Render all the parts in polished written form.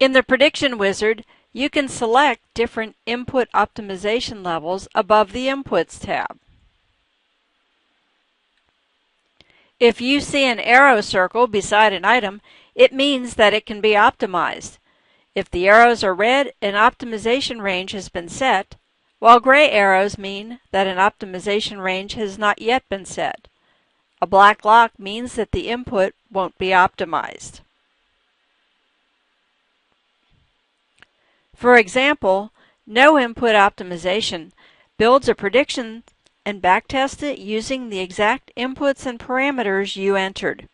In the Prediction Wizard, you can select different input optimization levels above the Inputs tab. If you see an arrow circle beside an item, it means that it can be optimized. If the arrows are red, an optimization range has been set, while gray arrows mean that an optimization range has not yet been set. A black lock means that the input won't be optimized. For example, no input optimization builds a prediction and backtests it using the exact inputs and parameters you entered.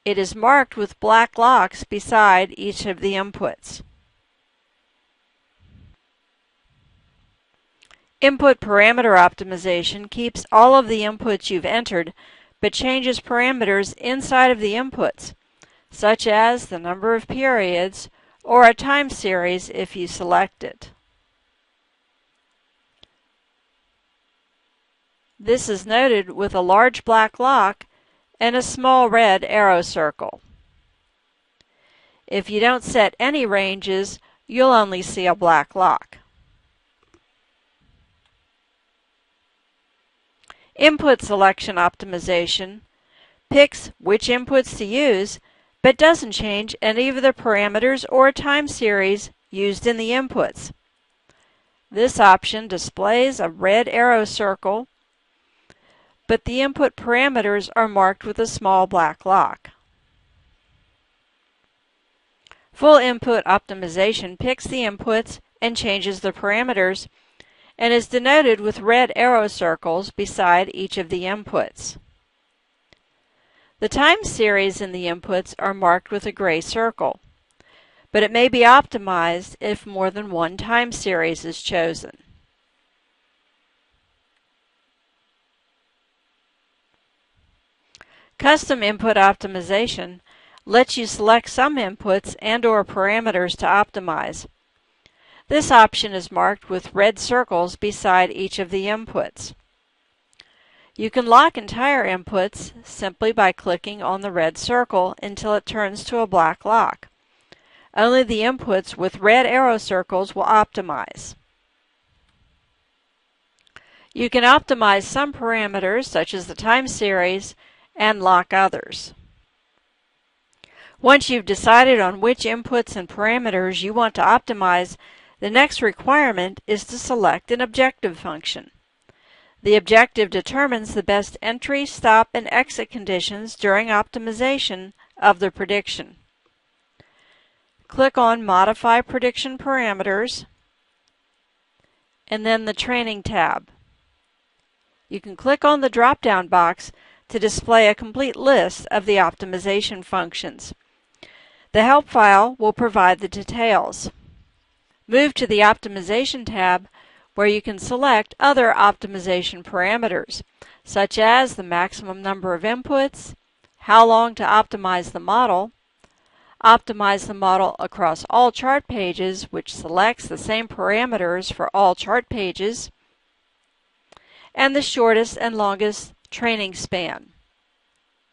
It is marked with black locks beside each of the inputs. Input parameter optimization keeps all of the inputs you've entered, but changes parameters inside of the inputs, such as the number of periods or a time series if you select it. This is noted with a large black lock and a small red arrow circle. If you don't set any ranges, you'll only see a black lock. Input selection optimization picks which inputs to use, but doesn't change any of the parameters or time series used in the inputs. This option displays a red arrow circle, but the input parameters are marked with a small black lock. Full input optimization picks the inputs and changes the parameters, and is denoted with red arrow circles beside each of the inputs. The time series in the inputs are marked with a gray circle, but it may be optimized if more than one time series is chosen. Custom input optimization lets you select some inputs and/or parameters to optimize. This option is marked with red circles beside each of the inputs. You can lock entire inputs simply by clicking on the red circle until it turns to a black lock. Only the inputs with red arrow circles will optimize. You can optimize some parameters, such as the time series, and lock others. Once you've decided on which inputs and parameters you want to optimize, the next requirement is to select an objective function. The objective determines the best entry, stop, and exit conditions during optimization of the prediction. Click on Modify Prediction Parameters, and then the Training tab. You can click on the drop-down box to display a complete list of the optimization functions. The help file will provide the details. Move to the Optimization tab, where you can select other optimization parameters, such as the maximum number of inputs, how long to optimize the model across all chart pages, which selects the same parameters for all chart pages, and the shortest and longest training span.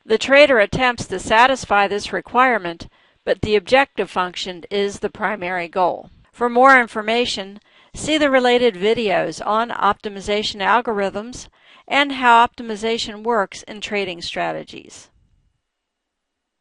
The trader attempts to satisfy this requirement, but the objective function is the primary goal. For more information, see the related videos on optimization algorithms and how optimization works in trading strategies.